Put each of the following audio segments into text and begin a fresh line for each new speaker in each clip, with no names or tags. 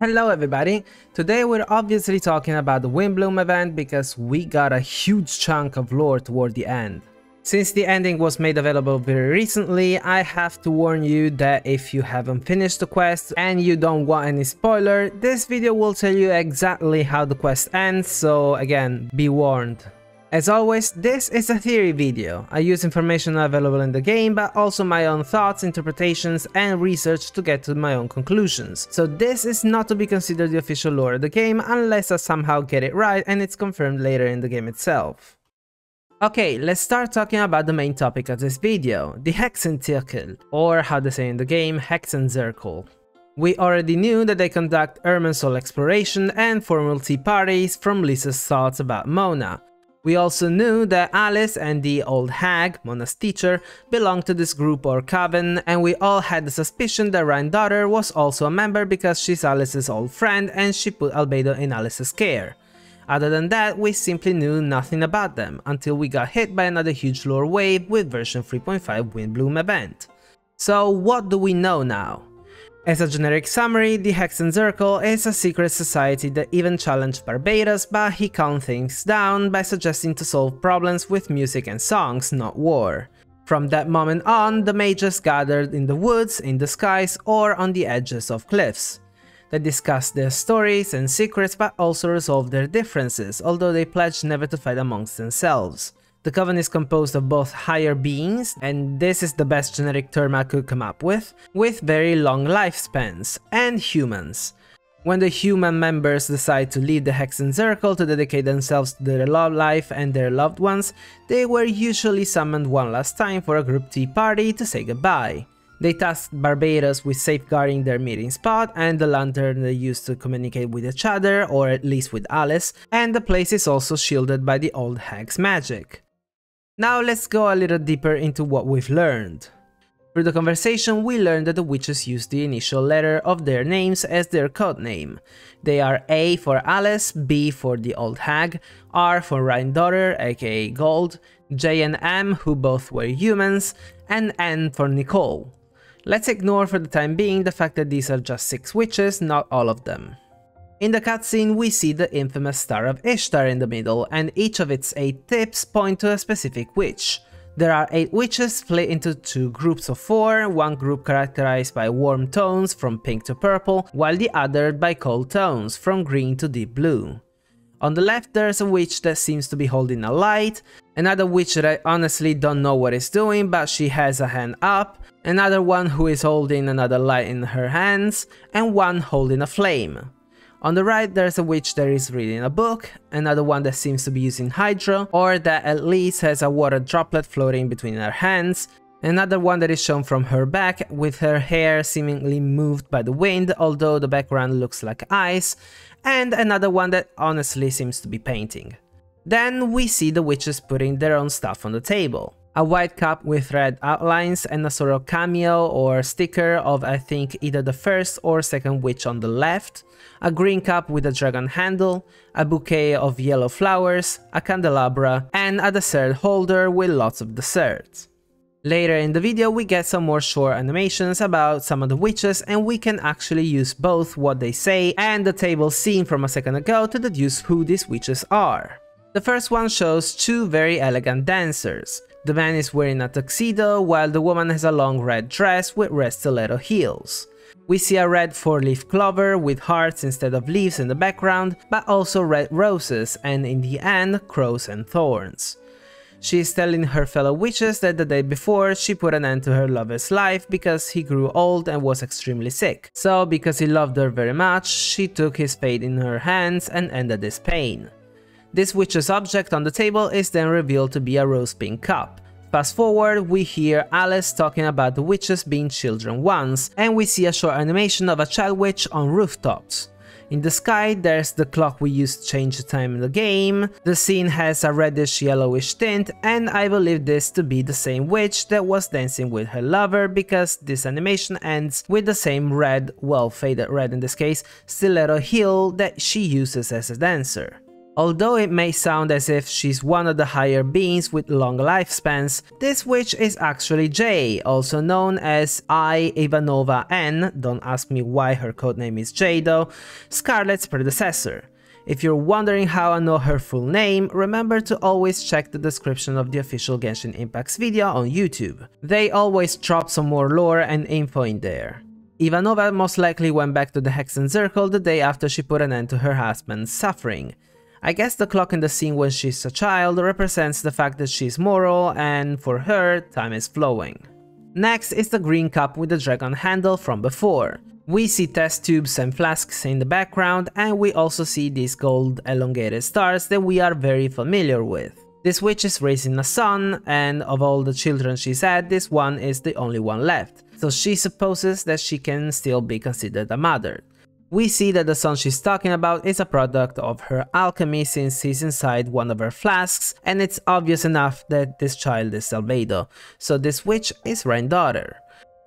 Hello everybody, today we're obviously talking about the Windblume event because we got a huge chunk of lore toward the end. Since the ending was made available very recently, I have to warn you that if you haven't finished the quest and you don't want any spoiler, this video will tell you exactly how the quest ends, so again, be warned. As always, this is a theory video. I use information available in the game, but also my own thoughts, interpretations, and research to get to my own conclusions. So this is not to be considered the official lore of the game unless I somehow get it right and it's confirmed later in the game itself. Okay, let's start talking about the main topic of this video, the Hexenzirkel, or how they say in the game, Hexenzirkel. We already knew that they conduct Irminsul exploration and formal tea parties from Lisa's thoughts about Mona. We also knew that Alice and the old hag, Mona's teacher, belonged to this group or coven, and we all had the suspicion that Rhinedottir was also a member because she's Alice's old friend and she put Albedo in Alice's care. Other than that, we simply knew nothing about them, until we got hit by another huge lore wave with version 3.5 Windblume event. So what do we know now? As a generic summary, the Hexenzirkel is a secret society that even challenged Barbeloth, but he calmed things down by suggesting to solve problems with music and songs, not war. From that moment on, the mages gathered in the woods, in the skies, or on the edges of cliffs. They discussed their stories and secrets, but also resolved their differences, although they pledged never to fight amongst themselves. The coven is composed of both higher beings, and this is the best generic term I could come up with very long lifespans, and humans. When the human members decide to leave the Hexenzirkel to dedicate themselves to their love life and their loved ones, they were usually summoned one last time for a group tea party to say goodbye. They tasked Barbeloth with safeguarding their meeting spot and the lantern they used to communicate with each other, or at least with Alice, and the place is also shielded by the old hag's magic. Now let's go a little deeper into what we've learned. Through the conversation we learned that the witches used the initial letter of their names as their codename. They are A for Alice, B for the old hag, R for Rhinedottir aka Gold, J and M who both were humans, and N for Nicole. Let's ignore for the time being the fact that these are just 6 witches, not all of them. In the cutscene we see the infamous Star of Ishtar in the middle, and each of its 8 tips point to a specific witch. There are 8 witches split into 2 groups of 4, one group characterized by warm tones from pink to purple, while the other by cold tones from green to deep blue. On the left there's a witch that seems to be holding a light, another witch that I honestly don't know what it's doing but she has a hand up, another one who is holding another light in her hands, and one holding a flame. On the right there's a witch that is reading a book, another one that seems to be using hydro, or that at least has a water droplet floating between her hands, another one that is shown from her back with her hair seemingly moved by the wind although the background looks like ice, and another one that honestly seems to be painting. Then we see the witches putting their own stuff on the table. A white cup with red outlines and a sort of cameo or sticker of I think either the first or second witch on the left, a green cup with a dragon handle, a bouquet of yellow flowers, a candelabra, and a dessert holder with lots of desserts. Later in the video we get some more short animations about some of the witches, and we can actually use both what they say and the table scene from a second ago to deduce who these witches are. The first one shows 2 very elegant dancers. The man is wearing a tuxedo while the woman has a long red dress with red stiletto heels. We see a red 4-leaf clover with hearts instead of leaves in the background, but also red roses and in the end crows and thorns. She is telling her fellow witches that the day before she put an end to her lover's life because he grew old and was extremely sick. So because he loved her very much, she took his fate in her hands and ended his pain. This witch's object on the table is then revealed to be a rose pink cup. Fast forward, we hear Alice talking about the witches being children once, and we see a short animation of a child witch on rooftops. In the sky there's the clock we used to change the time in the game, the scene has a reddish yellowish tint, and I believe this to be the same witch that was dancing with her lover because this animation ends with the same red, well faded red in this case, stiletto heel that she uses as a dancer. Although it may sound as if she's one of the higher beings with long lifespans, this witch is actually J, also known as Ivanova N, don't ask me why her codename is J though, Scarlet's predecessor. If you're wondering how I know her full name, remember to always check the description of the official Genshin Impact's video on YouTube. They always drop some more lore and info in there. Ivanova most likely went back to the Hexenzirkel the day after she put an end to her husband's suffering. I guess the clock in the scene when she's a child represents the fact that she's moral, and for her, time is flowing. Next is the green cup with the dragon handle from before. We see test tubes and flasks in the background, and we also see these gold elongated stars that we are very familiar with. This witch is raising a son, and of all the children she's had, this one is the only one left, so she supposes that she can still be considered a mother. We see that the son she's talking about is a product of her alchemy since he's inside one of her flasks, and it's obvious enough that this child is Albedo, so this witch is Rhinedottir.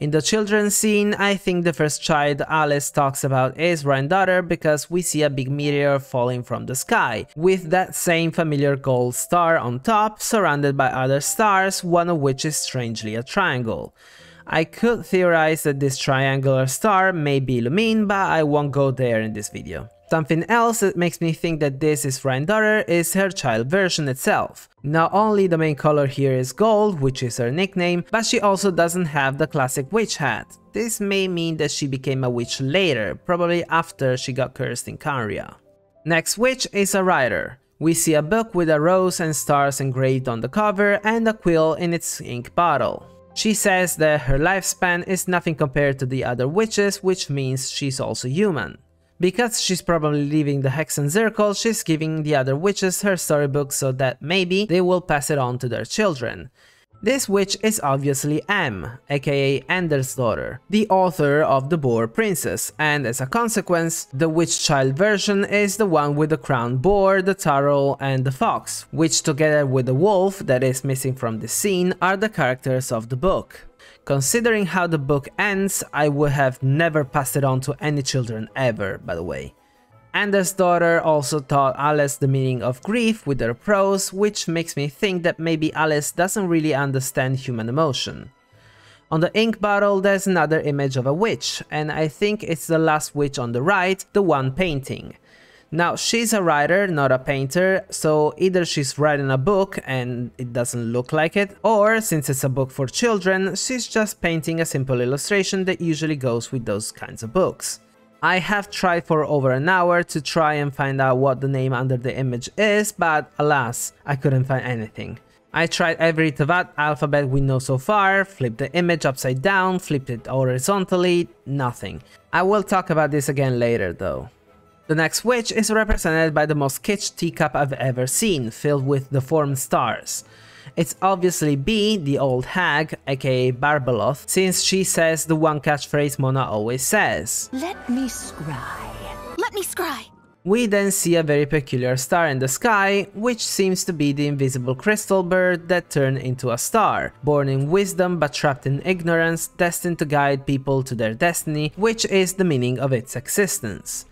In the children's scene, I think the first child Alice talks about is Rhinedottir because we see a big meteor falling from the sky, with that same familiar gold star on top, surrounded by other stars, one of which is strangely a triangle. I could theorize that this triangular star may be Lumine, but I won't go there in this video. Something else that makes me think that this is Rhinedottir is her child version itself. Not only the main color here is gold, which is her nickname, but she also doesn't have the classic witch hat. This may mean that she became a witch later, probably after she got cursed in Canria. Next witch is a writer. We see a book with a rose and stars engraved on the cover and a quill in its ink bottle. She says that her lifespan is nothing compared to the other witches, which means she's also human. Because she's probably leaving the Hexenzirkel, she's giving the other witches her storybook so that maybe they will pass it on to their children. This witch is obviously M, aka Andersdotter, the author of The Boar Princess, and as a consequence, the witch child version is the one with the crowned boar, the taro, and the fox, which together with the wolf that is missing from this scene are the characters of the book. Considering how the book ends, I would have never passed it on to any children ever, by the way. Andersdotter also taught Alice the meaning of grief with her prose, which makes me think that maybe Alice doesn't really understand human emotion. On the ink bottle there's another image of a witch, and I think it's the last witch on the right, the one painting. Now she's a writer, not a painter, so either she's writing a book and it doesn't look like it, or since it's a book for children, she's just painting a simple illustration that usually goes with those kinds of books. I have tried for over an hour to try and find out what the name under the image is, but alas, I couldn't find anything. I tried every Tevat alphabet we know so far, flipped the image upside down, flipped it horizontally, nothing. I will talk about this again later though. The next witch is represented by the most kitsch teacup I've ever seen, filled with deformed stars. It's obviously B, the old hag, aka Barbeloth, since she says the one catchphrase Mona always says.
Let me scry. Let me scry.
We then see a very peculiar star in the sky, which seems to be the invisible crystal bird that turned into a star, born in wisdom but trapped in ignorance, destined to guide people to their destiny, which is the meaning of its existence.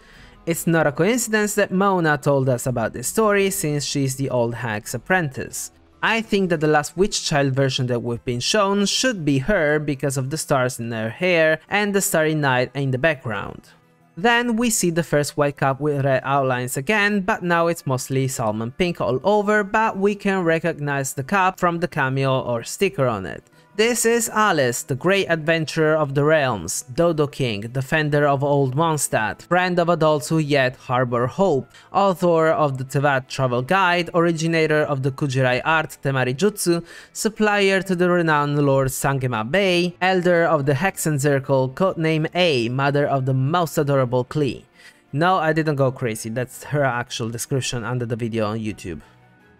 It's not a coincidence that Mona told us about this story, since she's the old hag's apprentice. I think that the last witch child version that we've been shown should be her because of the stars in her hair and the starry night in the background. Then we see the first white cup with red outlines again, but now it's mostly salmon pink all over, but we can recognize the cup from the cameo or sticker on it. This is Alice, the great adventurer of the realms, Dodo King, defender of Old Mondstadt, friend of adults who yet harbor hope, author of the Tevat travel guide, originator of the Kujirai art Temari Jutsu, supplier to the renowned Lord Sangema Bay, elder of the Hexenzirkel, codename A, mother of the most adorable Klee. No, I didn't go crazy, that's her actual description under the video on YouTube.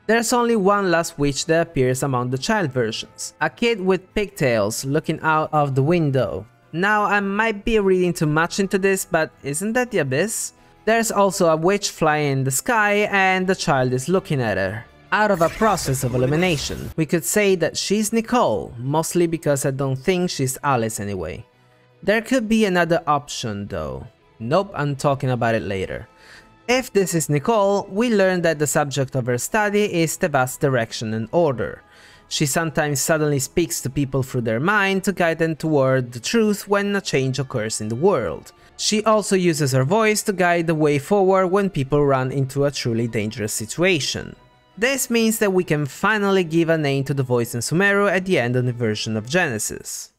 There's only one last witch that appears among the child versions, a kid with pigtails looking out of the window. Now I might be reading too much into this, but isn't that the abyss? There's also a witch flying in the sky and the child is looking at her. Out of a process of elimination, we could say that she's Nicole, mostly because I don't think she's Alice anyway. There could be another option though. Nope, I'm talking about it later. If this is Nicole, we learn that the subject of her study is Tevat's direction and order. She sometimes suddenly speaks to people through their mind to guide them toward the truth when a change occurs in the world. She also uses her voice to guide the way forward when people run into a truly dangerous situation. This means that we can finally give a name to the voice in Sumeru at the end of the version of Genesis.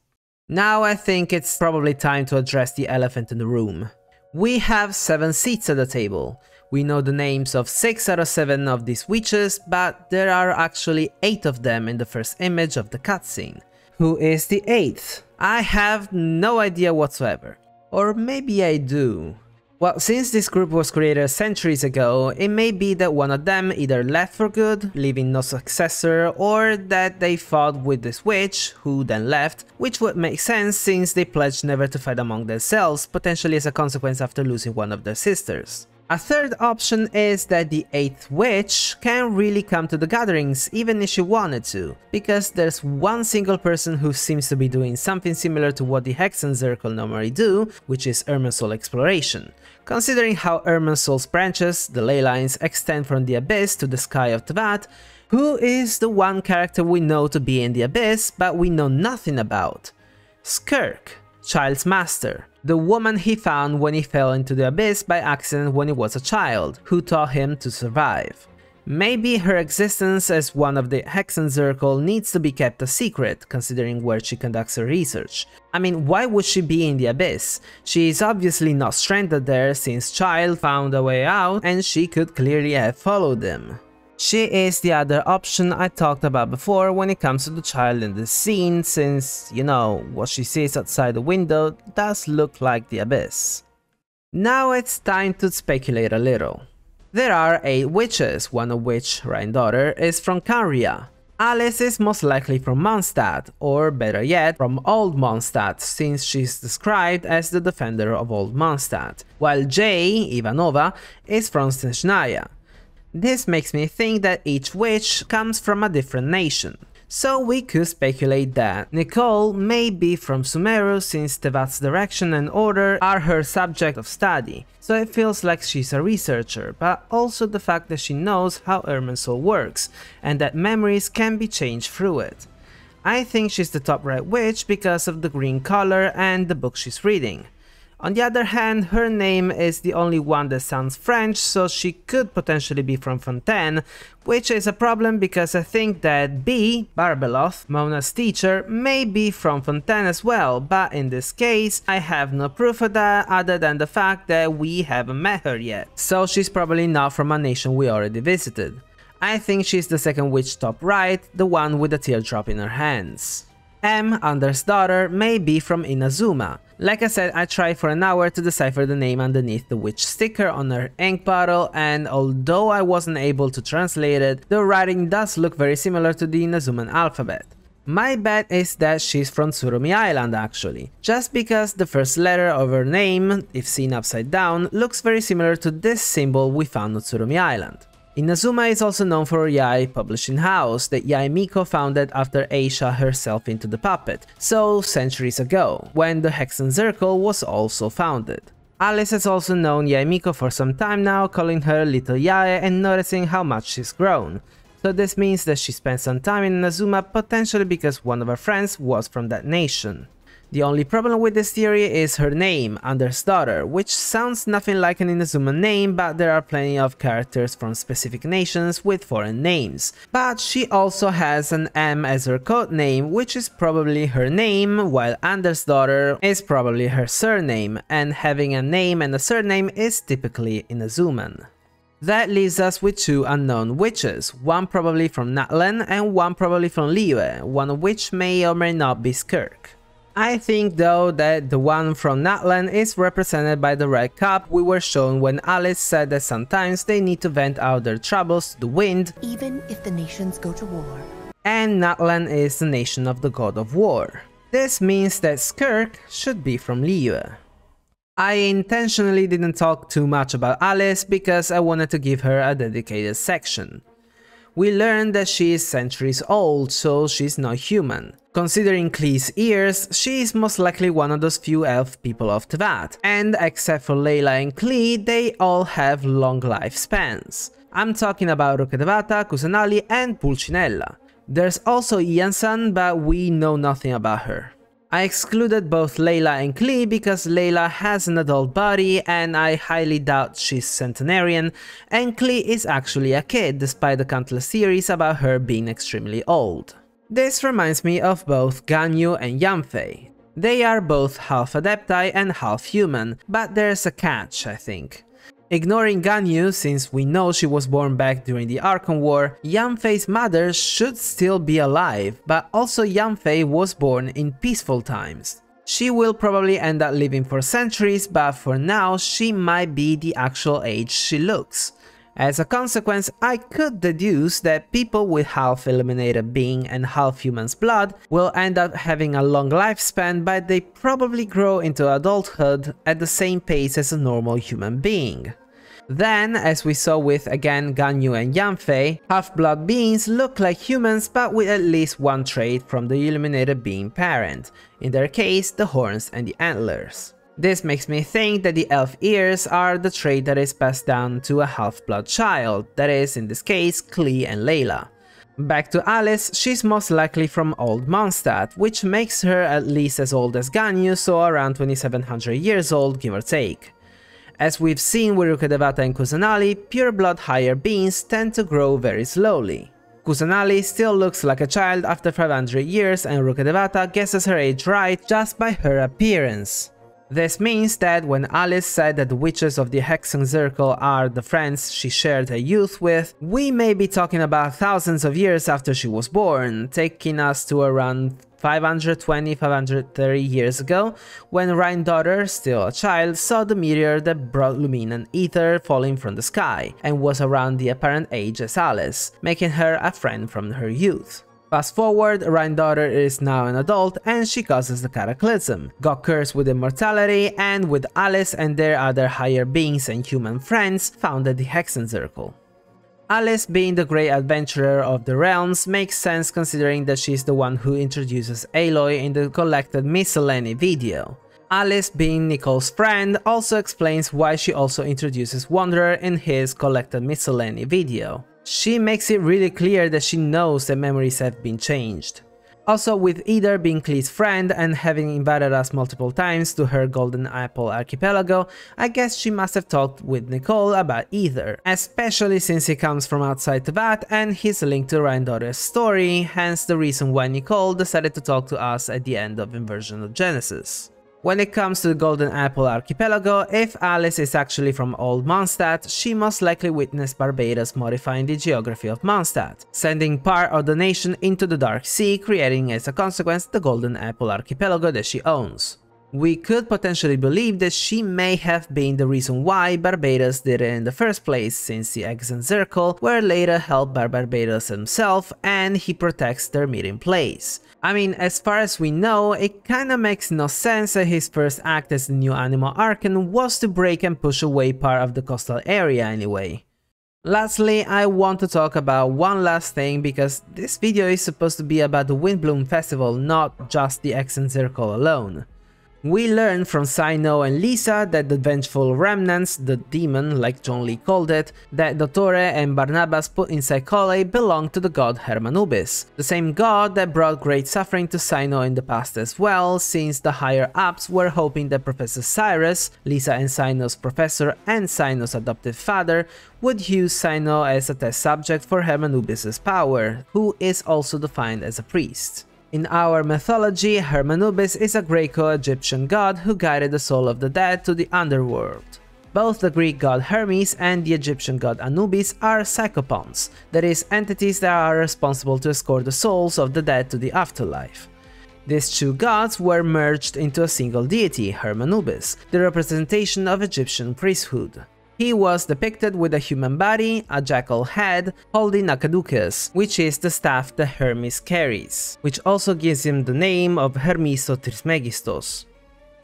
Now I think it's probably time to address the elephant in the room. We have 7 seats at the table. We know the names of 6 out of 7 of these witches, but there are actually 8 of them in the first image of the cutscene. Who is the 8th? I have no idea whatsoever. Or maybe I do. Well, since this group was created centuries ago, it may be that one of them either left for good, leaving no successor, or that they fought with this witch, who then left, which would make sense since they pledged never to fight among themselves, potentially as a consequence after losing one of their sisters. A third option is that the 8th witch can really come to the gatherings even if she wanted to, because there's one single person who seems to be doing something similar to what the Hexenzirkel normally do, which is Irminsul exploration. Considering how Irminsul's branches, the ley lines, extend from the abyss to the sky of Tevat, who is the one character we know to be in the abyss but we know nothing about? Skirk, Child's Master. The woman he found when he fell into the abyss by accident when he was a child, who taught him to survive. Maybe her existence as one of the Hexenzirkel needs to be kept a secret, considering where she conducts her research. I mean, why would she be in the abyss? She is obviously not stranded there since Child found a way out and she could clearly have followed him. She is the other option I talked about before when it comes to the child in this scene, since, you know, what she sees outside the window does look like the abyss. Now it's time to speculate a little. There are 8 witches, one of which, Rhinedottir, is from Canria. Alice is most likely from Mondstadt, or better yet, from Old Mondstadt, since she's described as the defender of Old Mondstadt, while Jay, Ivanova, is from Snezhnaya. This makes me think that each witch comes from a different nation. So we could speculate that Nicole may be from Sumeru since Tevat's direction and order are her subject of study, so it feels like she's a researcher, but also the fact that she knows how Irminsul works, and that memories can be changed through it. I think she's the top right witch because of the green color and the book she's reading. On the other hand, her name is the only one that sounds French, so she could potentially be from Fontaine, which is a problem because I think that B, Barbeloth, Mona's teacher, may be from Fontaine as well, but in this case, I have no proof of that other than the fact that we haven't met her yet, so she's probably not from a nation we already visited. I think she's the second witch top right, the one with the teardrop in her hands. M, Andersdotter, may be from Inazuma. Like I said, I tried for an hour to decipher the name underneath the witch sticker on her ink bottle, and although I wasn't able to translate it, the writing does look very similar to the Inazuman alphabet. My bet is that she's from Tsurumi Island actually, just because the first letter of her name, if seen upside down, looks very similar to this symbol we found on Tsurumi Island. Inazuma is also known for her Yae publishing house that Yae Miko founded after Ai shot herself into the puppet, so centuries ago, when the Hexenzirkel was also founded. Alice has also known Yae Miko for some time now, calling her Little Yae and noticing how much she's grown. So this means that she spent some time in Inazuma, potentially because one of her friends was from that nation. The only problem with this theory is her name, Andersdotter, which sounds nothing like an Inazuma name, but there are plenty of characters from specific nations with foreign names. But she also has an M as her code name, which is probably her name, while Andersdotter is probably her surname, and having a name and a surname is typically Inazuman. That leaves us with 2 unknown witches, one probably from Natlan and one probably from Liyue, one of which may or may not be Skirk. I think though that the one from Natlan is represented by the red cup we were shown when Alice said that sometimes they need to vent out their troubles to the wind,
even if the nations go to war.
And Natlan is the nation of the god of war. This means that Skirk should be from Liyue. I intentionally didn't talk too much about Alice because I wanted to give her a dedicated section. We learn that she is centuries old, so she's not human. Considering Klee's ears, she is most likely one of those few elf people of Teyvat, and except for Layla and Klee, they all have long lifespans. I'm talking about Rukkhedevata, Kusanali and Pulcinella. There's also Iansan, but we know nothing about her. I excluded both Layla and Klee because Layla has an adult body and I highly doubt she's centenarian, and Klee is actually a kid despite the countless theories about her being extremely old. This reminds me of both Ganyu and Yanfei. They are both half adepti and half human, but there's a catch, I think. Ignoring Ganyu, since we know she was born back during the Archon War, Yanfei's mother should still be alive, but also Yanfei was born in peaceful times. She will probably end up living for centuries, but for now she might be the actual age she looks. As a consequence, I could deduce that people with half eliminated being and half human's blood will end up having a long lifespan, but they probably grow into adulthood at the same pace as a normal human being. Then, as we saw with again Ganyu and Yanfei, half-blood beings look like humans but with at least one trait from the illuminated being parent, in their case the horns and the antlers. This makes me think that the elf ears are the trait that is passed down to a half-blood child, that is, in this case, Klee and Layla. Back to Alice, she's most likely from Old Mondstadt, which makes her at least as old as Ganyu, so around 2700 years old, give or take. As we've seen with Rukkhedevata and Kusanali, pure-blood higher beings tend to grow very slowly. Kusanali still looks like a child after 500 years and Rukkhedevata guesses her age right just by her appearance. This means that when Alice said that the witches of the Hexenzirkel are the friends she shared her youth with, we may be talking about thousands of years after she was born, taking us to around 520-530 years ago, when Rhinedottir, still a child, saw the meteor that brought Lumine and Ether falling from the sky, and was around the apparent age as Alice, making her a friend from her youth. Fast forward, Rhinedottir is now an adult and she causes the cataclysm, got cursed with immortality, and with Alice and their other higher beings and human friends founded the Hexenzirkel. Alice, being the great adventurer of the realms, makes sense considering that she's the one who introduces Aloy in the collected Miscellany video. Alice, being Nicole's friend, also explains why she also introduces Wanderer in his collected Miscellany video. She makes it really clear that she knows that memories have been changed. Also, with Ether being Klee's friend and having invited us multiple times to her Golden Apple archipelago, I guess she must have talked with Nicole about Ether, especially since he comes from outside Teyvat and he's linked to Rhinedottir's story, hence the reason why Nicole decided to talk to us at the end of Inversion of Genesis. When it comes to the Golden Apple archipelago, if Alice is actually from Old Mondstadt, she most likely witnessed Barbeloth modifying the geography of Mondstadt, sending part of the nation into the Dark Sea, creating as a consequence the Golden Apple archipelago that she owns. We could potentially believe that she may have been the reason why Barbeloth did it in the first place, since the Hexenzirkel were later held by Barbeloth himself and he protects their meeting place. I mean, as far as we know, it kinda makes no sense that his first act as the new Animo Archon was to break and push away part of the coastal area anyway. Lastly, I want to talk about one last thing, because this video is supposed to be about the Windblume Festival, not just the Hexenzirkel alone. We learn from Cyno and Lisa that the vengeful remnants, the demon like John Lee called it, that Dottore and Barnabas put inside Collei belong to the god Hermanubis, the same god that brought great suffering to Cyno in the past as well, since the higher ups were hoping that Professor Cyrus, Lisa and Cyno's professor and Cyno's adopted father, would use Cyno as a test subject for Hermanubis' power, who is also defined as a priest. In our mythology, Hermanubis is a Greco-Egyptian god who guided the soul of the dead to the underworld. Both the Greek god Hermes and the Egyptian god Anubis are psychopons, that is, entities that are responsible to escort the souls of the dead to the afterlife. These two gods were merged into a single deity, Hermanubis, the representation of Egyptian priesthood. He was depicted with a human body, a jackal head, holding a caduceus, which is the staff that Hermes carries, which also gives him the name of Hermeso Trismegistos.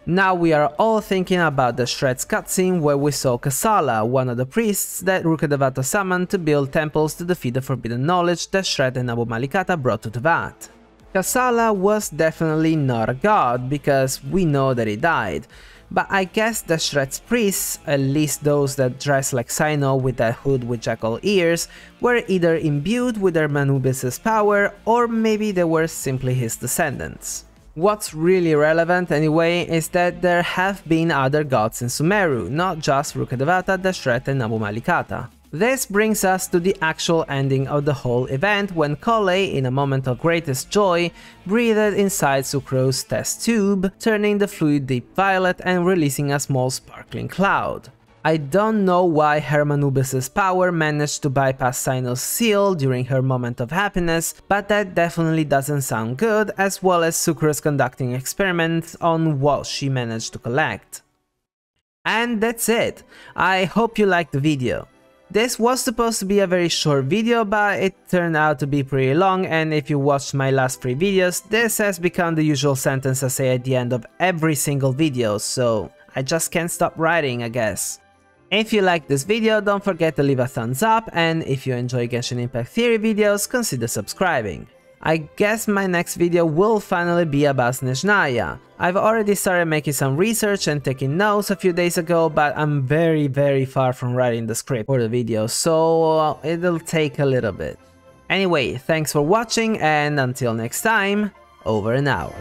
Now we are all thinking about the Shreds cutscene where we saw Kasala, one of the priests that Rukkhadevata summoned to build temples to defeat the forbidden knowledge that Shred and Abu Malikata brought to Tevat. Kasala was definitely not a god, because we know that he died, but I guess the Shred's priests, at least those that dress like Cyno with that hood with jackal ears, were either imbued with Hermanubis' power, or maybe they were simply his descendants. What's really relevant anyway is that there have been other gods in Sumeru, not just Rukkhadevata, the Shred and Abu Malikata. This brings us to the actual ending of the whole event, when Collei, in a moment of greatest joy, breathed inside Sucro's test tube, turning the fluid deep violet and releasing a small sparkling cloud. I don't know why Hermanubis' power managed to bypass Cyno's seal during her moment of happiness, but that definitely doesn't sound good, as well as Sucro's conducting experiments on what she managed to collect. And that's it. I hope you liked the video. This was supposed to be a very short video, but it turned out to be pretty long, and if you watched my last 3 videos, this has become the usual sentence I say at the end of every single video, so I just can't stop writing, I guess. If you liked this video, don't forget to leave a thumbs up, and if you enjoy Genshin Impact Theory videos, consider subscribing. I guess my next video will finally be about Snezhnaya. I've already started making some research and taking notes a few days ago, but I'm very far from writing the script for the video, so it'll take a little bit. Anyway, thanks for watching, and until next time, over and out.